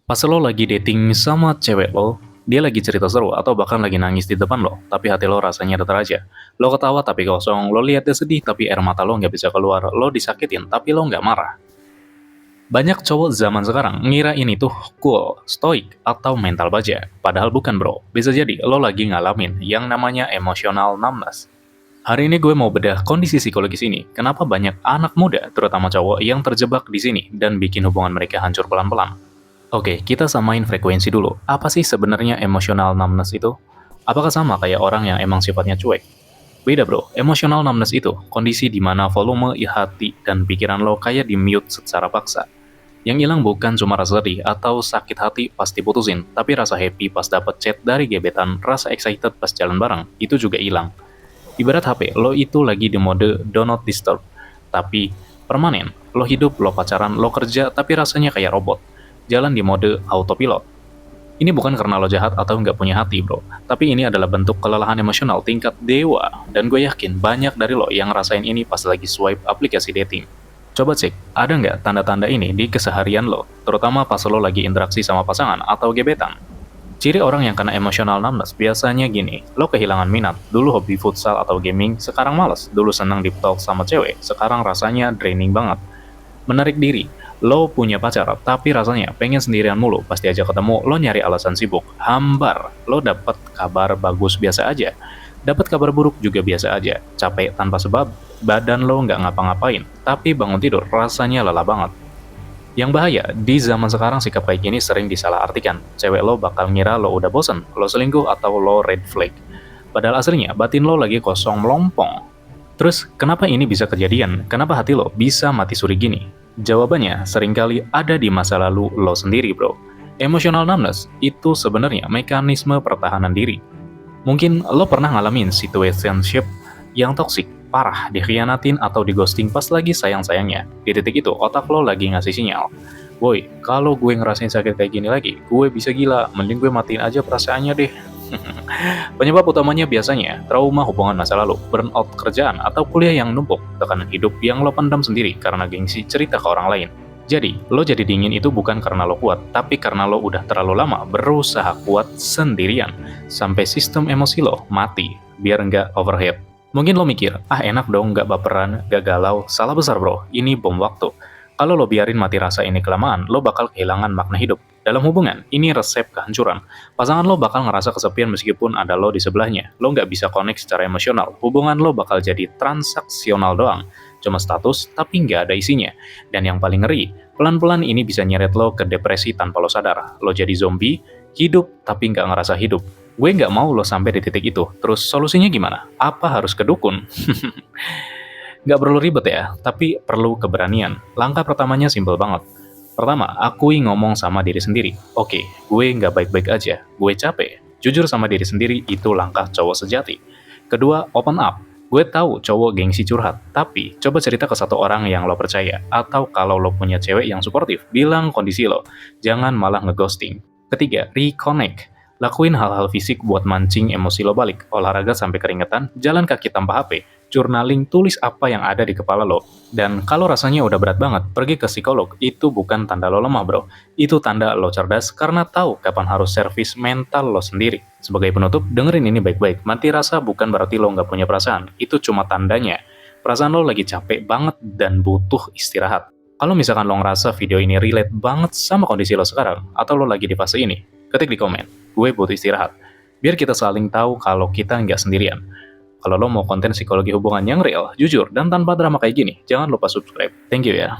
Pas lo lagi dating sama cewek lo, dia lagi cerita seru atau bahkan lagi nangis di depan lo, tapi hati lo rasanya datar aja. Lo ketawa tapi kosong, lo lihat dia sedih tapi air mata lo nggak bisa keluar, lo disakitin tapi lo nggak marah. Banyak cowok zaman sekarang ngira ini tuh cool, stoik, atau mental baja. Padahal bukan bro, bisa jadi lo lagi ngalamin yang namanya emotional numbness. Hari ini gue mau bedah kondisi psikologis ini, kenapa banyak anak muda, terutama cowok, yang terjebak di sini dan bikin hubungan mereka hancur pelan-pelan. Oke, kita samain frekuensi dulu. Apa sih sebenarnya emotional numbness itu? Apakah sama kayak orang yang emang sifatnya cuek? Beda bro, emotional numbness itu kondisi di mana volume hati dan pikiran lo kayak di-mute secara paksa. Yang hilang bukan cuma rasa sedih atau sakit hati pas diputusin, tapi rasa happy pas dapet chat dari gebetan, rasa excited pas jalan bareng, itu juga hilang. Ibarat HP, lo itu lagi di mode do not disturb, tapi permanen. Lo hidup, lo pacaran, lo kerja, tapi rasanya kayak robot. Jalan di mode autopilot. Ini bukan karena lo jahat atau nggak punya hati bro, tapi ini adalah bentuk kelelahan emosional tingkat dewa, dan gue yakin banyak dari lo yang ngerasain ini pas lagi swipe aplikasi dating. Coba cek, ada nggak tanda-tanda ini di keseharian lo, terutama pas lo lagi interaksi sama pasangan atau gebetan. Ciri orang yang kena emotional numbness biasanya gini, lo kehilangan minat, dulu hobi futsal atau gaming, sekarang males, dulu senang deep talk sama cewek, sekarang rasanya draining banget. Menarik diri, lo punya pacar, tapi rasanya pengen sendirian mulu, pas diajak ketemu, lo nyari alasan sibuk, hambar, lo dapet kabar bagus biasa aja, dapat kabar buruk juga biasa aja, capek tanpa sebab, badan lo nggak ngapa-ngapain, tapi bangun tidur rasanya lelah banget. Yang bahaya, di zaman sekarang sikap kayak gini sering disalahartikan. Cewek lo bakal ngira lo udah bosen, lo selingkuh atau lo red flag. Padahal aslinya batin lo lagi kosong melompong. Terus, kenapa ini bisa kejadian? Kenapa hati lo bisa mati suri gini? Jawabannya seringkali ada di masa lalu lo sendiri bro. Emotional numbness itu sebenarnya mekanisme pertahanan diri. Mungkin lo pernah ngalamin situationship yang toksik, parah, dikhianatin atau di-ghosting pas lagi sayang-sayangnya. Di titik itu, otak lo lagi ngasih sinyal. Boy, kalau gue ngerasain sakit kayak gini lagi, gue bisa gila, mending gue matiin aja perasaannya deh. Penyebab utamanya biasanya trauma hubungan masa lalu, burnout kerjaan, atau kuliah yang numpuk, tekanan hidup yang lo pendam sendiri karena gengsi cerita ke orang lain. Jadi, lo jadi dingin itu bukan karena lo kuat, tapi karena lo udah terlalu lama berusaha kuat sendirian, sampai sistem emosi lo mati, biar nggak overheat. Mungkin lo mikir, enak dong nggak baperan, nggak galau, salah besar bro, ini bom waktu. Kalau lo biarin mati rasa ini kelamaan, lo bakal kehilangan makna hidup. Dalam hubungan, ini resep kehancuran. Pasangan lo bakal ngerasa kesepian meskipun ada lo di sebelahnya. Lo nggak bisa connect secara emosional. Hubungan lo bakal jadi transaksional doang. Cuma status, tapi nggak ada isinya. Dan yang paling ngeri, pelan-pelan ini bisa nyeret lo ke depresi tanpa lo sadar. Lo jadi zombie, hidup tapi nggak ngerasa hidup. Gue nggak mau lo sampai di titik itu. Terus solusinya gimana? Apa harus ke dukun? Nggak perlu ribet ya, tapi perlu keberanian. Langkah pertamanya simpel banget. Pertama, akui ngomong sama diri sendiri. Oke, gue nggak baik-baik aja. Gue capek. Jujur sama diri sendiri itu langkah cowok sejati. Kedua, open up. Gue tahu cowok gengsi curhat, tapi coba cerita ke satu orang yang lo percaya. Atau kalau lo punya cewek yang suportif, bilang kondisi lo. Jangan malah ngeghosting. Ketiga, reconnect. Lakuin hal-hal fisik buat mancing emosi lo balik, olahraga sampai keringetan, jalan kaki tanpa HP, journaling, tulis apa yang ada di kepala lo. Dan kalau rasanya udah berat banget, pergi ke psikolog, itu bukan tanda lo lemah bro. Itu tanda lo cerdas karena tahu kapan harus servis mental lo sendiri. Sebagai penutup, dengerin ini baik-baik, mati rasa bukan berarti lo nggak punya perasaan, itu cuma tandanya. Perasaan lo lagi capek banget dan butuh istirahat. Kalau misalkan lo ngerasa video ini relate banget sama kondisi lo sekarang, atau lo lagi di fase ini, ketik di komen, gue butuh istirahat. Biar kita saling tahu kalau kita nggak sendirian. Kalau lo mau konten psikologi hubungan yang real, jujur, dan tanpa drama kayak gini, jangan lupa subscribe. Thank you ya.